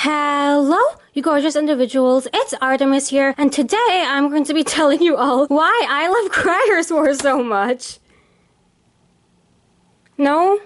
Hello, you gorgeous individuals, it's Artemis here, and today I'm going to be telling you all why I love CRIER'S WAR so much. No?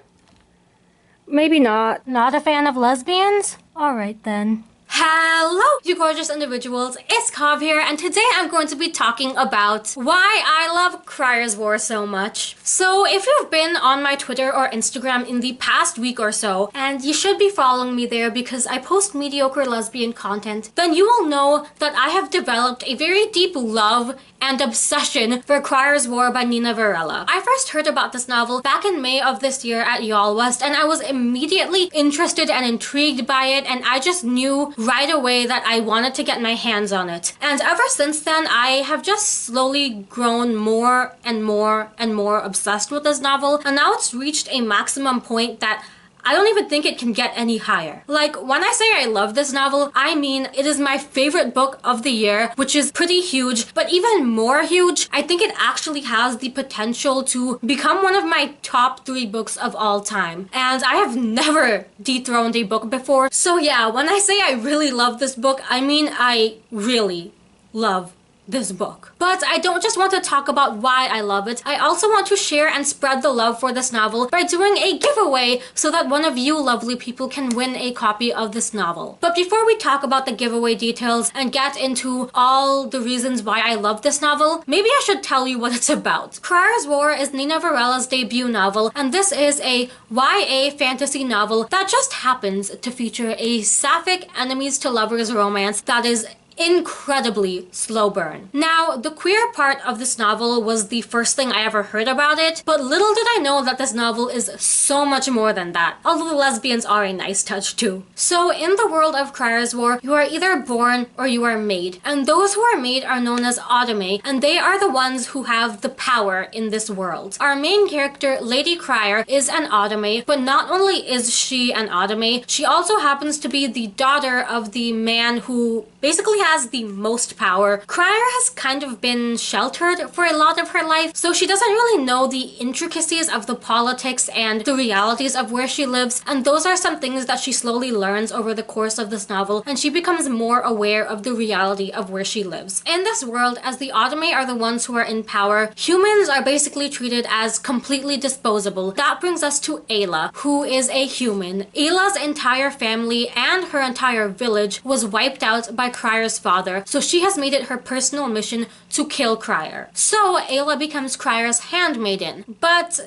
Maybe not. Not a fan of lesbians? Alright then. Hello, you gorgeous individuals, it's Kav here, and today I'm going to be talking about why I love CRIER'S WAR so much. So if you've been on my Twitter or Instagram in the past week or so, and you should be following me there because I post mediocre lesbian content, then you will know that I have developed a very deep love and obsession for CRIER'S WAR by Nina Varela. I first heard about this novel back in May of this year at Y'all West, and I was immediately interested and intrigued by it, and I just knew right away that I wanted to get my hands on it. And ever since then, I have just slowly grown more and more and more obsessed with this novel, and now it's reached a maximum point that I don't even think it can get any higher. Like, when I say I love this novel, I mean it is my favorite book of the year, which is pretty huge, but even more huge, I think it actually has the potential to become one of my top 3 books of all time. And I have never dethroned a book before. So yeah, when I say I really love this book, I mean I really love this book. But I don't just want to talk about why I love it, I also want to share and spread the love for this novel by doing a giveaway so that one of you lovely people can win a copy of this novel. But before we talk about the giveaway details and get into all the reasons why I love this novel, maybe I should tell you what it's about. CRIER'S WAR is Nina Varela's debut novel, and this is a YA fantasy novel that just happens to feature a sapphic enemies to lovers romance that is incredibly slow burn. Now, the queer part of this novel was the first thing I ever heard about it, but little did I know that this novel is so much more than that, although the lesbians are a nice touch too. So in the world of CRIER'S WAR, you are either born or you are made, and those who are made are known as Autome, and they are the ones who have the power in this world. Our main character, Lady Crier, is an Autome, but not only is she an Autome, she also happens to be the daughter of the man who basically has the most power. Crier has kind of been sheltered for a lot of her life, so she doesn't really know the intricacies of the politics and the realities of where she lives, and those are some things that she slowly learns over the course of this novel, and she becomes more aware of the reality of where she lives. In this world, as the Autome are the ones who are in power, humans are basically treated as completely disposable. That brings us to Ayla, who is a human. Ayla's entire family and her entire village was wiped out by Crier's father, so she has made it her personal mission to kill Crier. So Ayla becomes Crier's handmaiden, but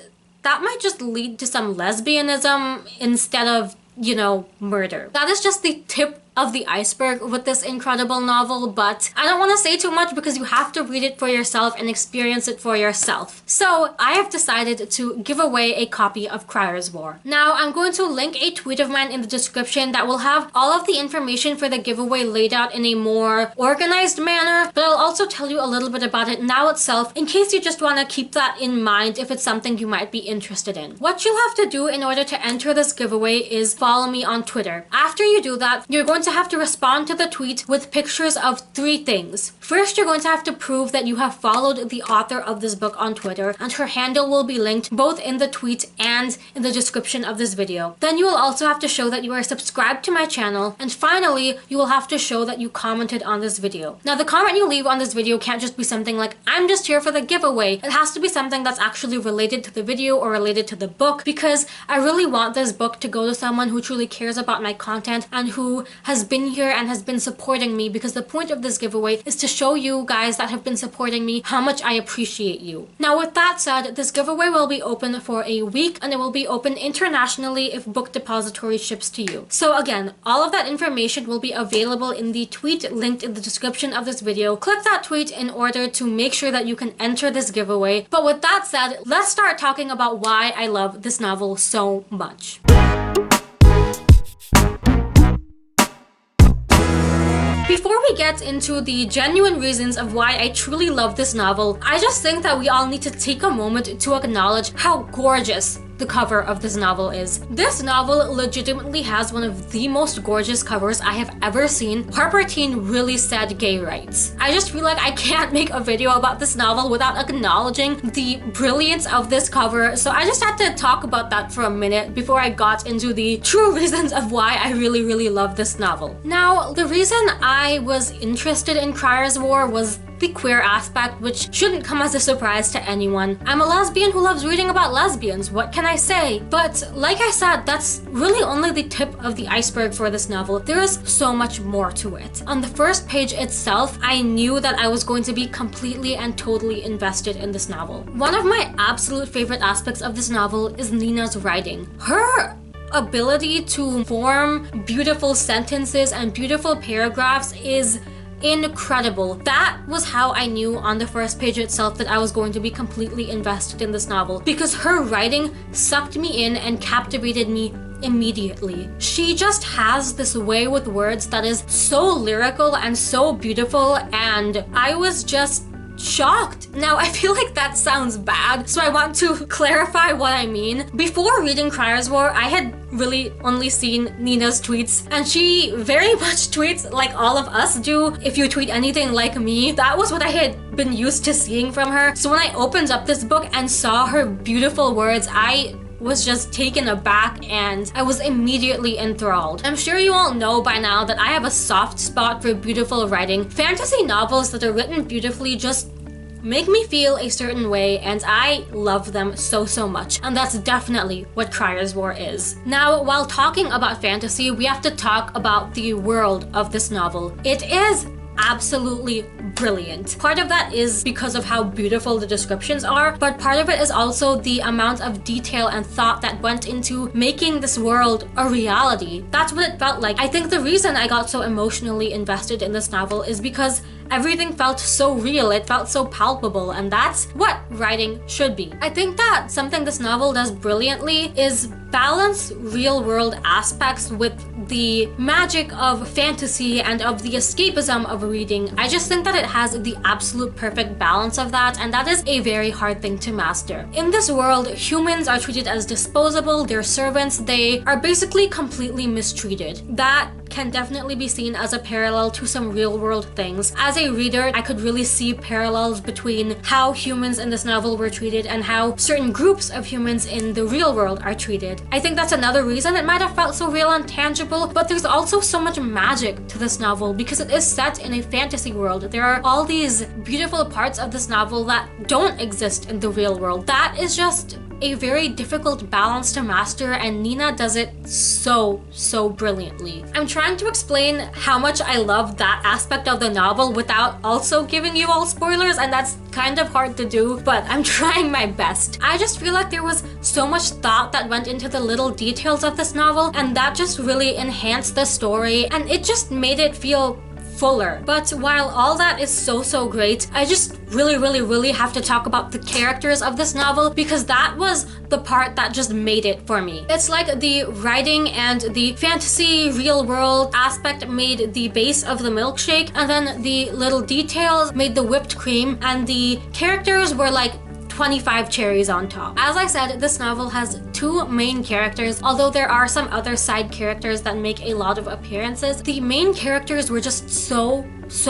that might just lead to some lesbianism instead of, you know, murder. That is just the tip of the iceberg with this incredible novel, but I don't want to say too much because you have to read it for yourself and experience it for yourself. So I have decided to give away a copy of CRIER'S WAR. Now I'm going to link a tweet of mine in the description that will have all of the information for the giveaway laid out in a more organized manner, but I'll also tell you a little bit about it now itself in case you just want to keep that in mind if it's something you might be interested in. What you'll have to do in order to enter this giveaway is follow me on Twitter. After you do that, you're going to have to respond to the tweet with pictures of 3 things. First, you're going to have to prove that you have followed the author of this book on Twitter, and her handle will be linked both in the tweet and in the description of this video. Then you will also have to show that you are subscribed to my channel, and finally, you will have to show that you commented on this video. Now, the comment you leave on this video can't just be something like, "I'm just here for the giveaway." It has to be something that's actually related to the video or related to the book, because I really want this book to go to someone who truly cares about my content and who has been here and has been supporting me, because the point of this giveaway is to show you guys that have been supporting me how much I appreciate you. Now, with that said, this giveaway will be open for a week, and it will be open internationally if Book Depository ships to you. So again, all of that information will be available in the tweet linked in the description of this video. Click that tweet in order to make sure that you can enter this giveaway. But with that said, let's start talking about why I love this novel so much. Before we get into the genuine reasons of why I truly love this novel, I just think that we all need to take a moment to acknowledge how gorgeous the cover of this novel is. This novel legitimately has one of the most gorgeous covers I have ever seen. Harper Teen really said gay rights. I just feel like I can't make a video about this novel without acknowledging the brilliance of this cover, so I just had to talk about that for a minute before I got into the true reasons of why I really love this novel. Now, the reason I was interested in CRIER'S WAR was the queer aspect, which shouldn't come as a surprise to anyone. I'm a lesbian who loves reading about lesbians, what can I say? But like I said, that's really only the tip of the iceberg for this novel. There is so much more to it. On the first page itself, I knew that I was going to be completely and totally invested in this novel. One of my absolute favorite aspects of this novel is Nina's writing. Her ability to form beautiful sentences and beautiful paragraphs is incredible. That was how I knew on the first page itself that I was going to be completely invested in this novel, because her writing sucked me in and captivated me immediately. She just has this way with words that is so lyrical and so beautiful, and I was just shocked. Now, I feel like that sounds bad, so I want to clarify what I mean. Before reading CRIER'S WAR, I had really only seen Nina's tweets, and she very much tweets like all of us do. If you tweet anything like me, that was what I had been used to seeing from her. So when I opened up this book and saw her beautiful words, I was just taken aback and I was immediately enthralled. I'm sure you all know by now that I have a soft spot for beautiful writing. Fantasy novels that are written beautifully just make me feel a certain way, and I love them so much, and that's definitely what CRIER'S WAR is. Now, while talking about fantasy, we have to talk about the world of this novel. It is absolutely brilliant. Part of that is because of how beautiful the descriptions are, but part of it is also the amount of detail and thought that went into making this world a reality. That's what it felt like. I think the reason I got so emotionally invested in this novel is because everything felt so real, it felt so palpable, and that's what writing should be. I think that something this novel does brilliantly is balance real-world aspects with the magic of fantasy and of the escapism of reading. I just think that it has the absolute perfect balance of that, and that is a very hard thing to master. In this world, humans are treated as disposable, they're servants, they are basically completely mistreated. That can definitely be seen as a parallel to some real-world things. As a reader, I could really see parallels between how humans in this novel were treated and how certain groups of humans in the real world are treated. I think that's another reason it might have felt so real and tangible, but there's also so much magic to this novel because it is set in a fantasy world. There are all these beautiful parts of this novel that don't exist in the real world. That is just a very difficult balance to master, and Nina does it so brilliantly. I'm trying to explain how much I love that aspect of the novel without also giving you all spoilers, and that's kind of hard to do, but I'm trying my best. I just feel like there was so much thought that went into the little details of this novel, and that just really enhanced the story, and it just made it feel fuller. But while all that is so great, I just really have to talk about the characters of this novel, because that was the part that just made it for me. It's like the writing and the fantasy real world aspect made the base of the milkshake, and then the little details made the whipped cream, and the characters were like 25 cherries on top. As I said, this novel has two main characters, although there are some other side characters that make a lot of appearances. The main characters were just so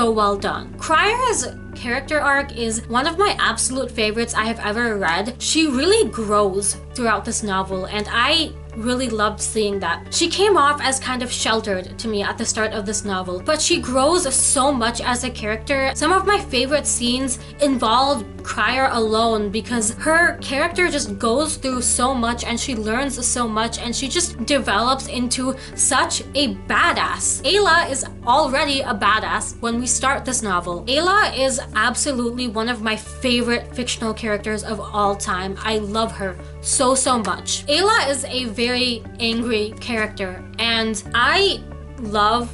well done. Crier's character arc is one of my absolute favorites I have ever read. She really grows throughout this novel, and I really loved seeing that. She came off as kind of sheltered to me at the start of this novel, but she grows so much as a character. Some of my favorite scenes involve Crier alone because her character just goes through so much and she learns so much and she just develops into such a badass. Ayla is already a badass when we start this novel. Ayla is absolutely one of my favorite fictional characters of all time. I love her so much. Ayla is a very angry character, and I love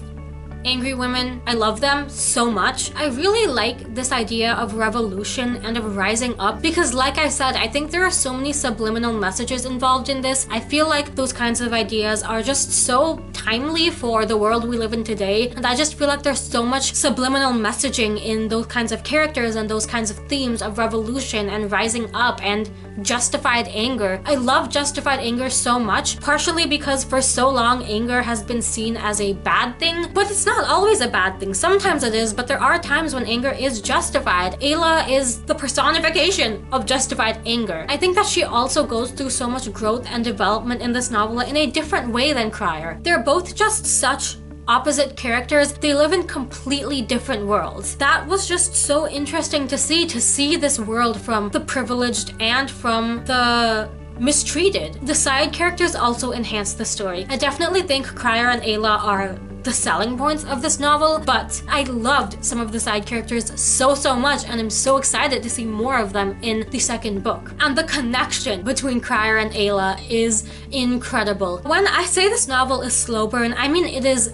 angry women. I love them so much. I really like this idea of revolution and of rising up because, like I said, I think there are so many subliminal messages involved in this. I feel like those kinds of ideas are just so timely for the world we live in today, and I just feel like there's so much subliminal messaging in those kinds of characters and those kinds of themes of revolution and rising up and justified anger. I love justified anger so much, partially because for so long anger has been seen as a bad thing, but it's not always a bad thing. Sometimes it is, but there are times when anger is justified. Ayla is the personification of justified anger. I think that she also goes through so much growth and development in this novel in a different way than Crier. They're both just such opposite characters. They live in completely different worlds. That was just so interesting to see this world from the privileged and from the mistreated. The side characters also enhance the story. I definitely think Crier and Ayla are the selling points of this novel, but I loved some of the side characters so much, and I'm so excited to see more of them in the second book. And the connection between Crier and Ayla is incredible. When I say this novel is slow burn, I mean it is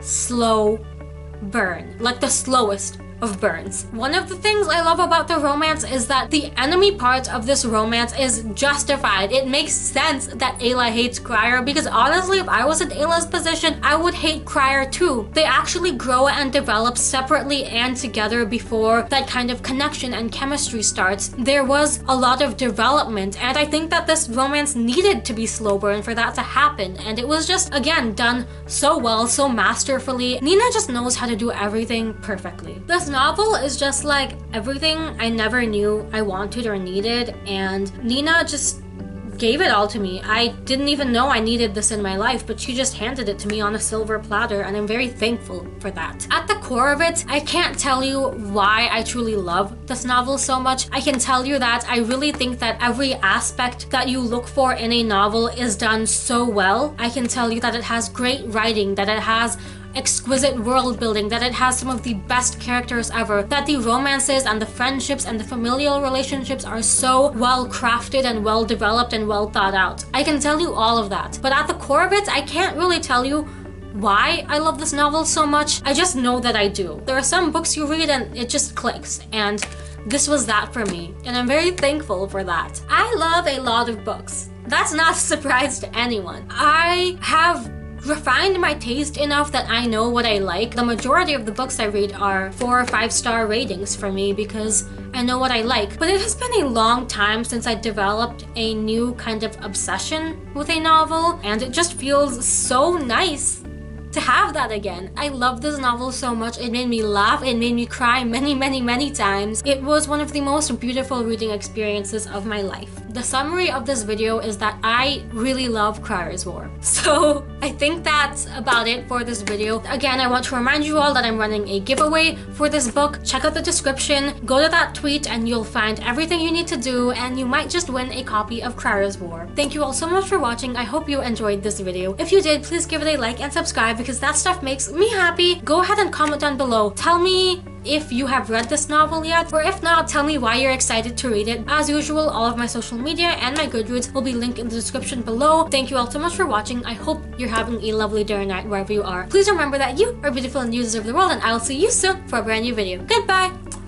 slow burn, like the slowest of burns. One of the things I love about the romance is that the enemy part of this romance is justified. It makes sense that Ayla hates Crier, because honestly, if I was in Ayla's position, I would hate Crier too. They actually grow and develop separately and together before that kind of connection and chemistry starts. There was a lot of development, and I think that this romance needed to be slow burn for that to happen, and it was just, again, done so well, so masterfully. Nina just knows how to do everything perfectly. This novel is just like everything I never knew I wanted or needed, and Nina just gave it all to me. I didn't even know I needed this in my life, but she just handed it to me on a silver platter, and I'm very thankful for that. At the core of it, I can't tell you why I truly love this novel so much. I can tell you that I really think that every aspect that you look for in a novel is done so well. I can tell you that it has great writing, that it has exquisite world building, that it has some of the best characters ever, that the romances and the friendships and the familial relationships are so well crafted and well developed and well thought out. I can tell you all of that, but at the core of it, I can't really tell you why I love this novel so much. I just know that I do. There are some books you read and it just clicks, and this was that for me, and I'm very thankful for that. I love a lot of books. That's not a surprise to anyone. I have refined my taste enough that I know what I like. The majority of the books I read are 4 or 5 star ratings for me because I know what I like. But it has been a long time since I developed a new kind of obsession with a novel, and it just feels so nice to have that again. I love this novel so much. It made me laugh, it made me cry many times. It was one of the most beautiful reading experiences of my life. The summary of this video is that I really love CRIER'S WAR. So I think that's about it for this video. Again, I want to remind you all that I'm running a giveaway for this book. Check out the description, go to that tweet, and you'll find everything you need to do, and you might just win a copy of CRIER'S WAR. Thank you all so much for watching. I hope you enjoyed this video. If you did, please give it a like and subscribe, because that stuff makes me happy. Go ahead and comment down below. Tell me if you have read this novel yet, or if not, tell me why you're excited to read it. As usual, all of my social media and my Goodreads will be linked in the description below. Thank you all so much for watching. I hope you're having a lovely day or night wherever you are. Please remember that you are beautiful and you deserve the world, and I will see you soon for a brand new video. Goodbye!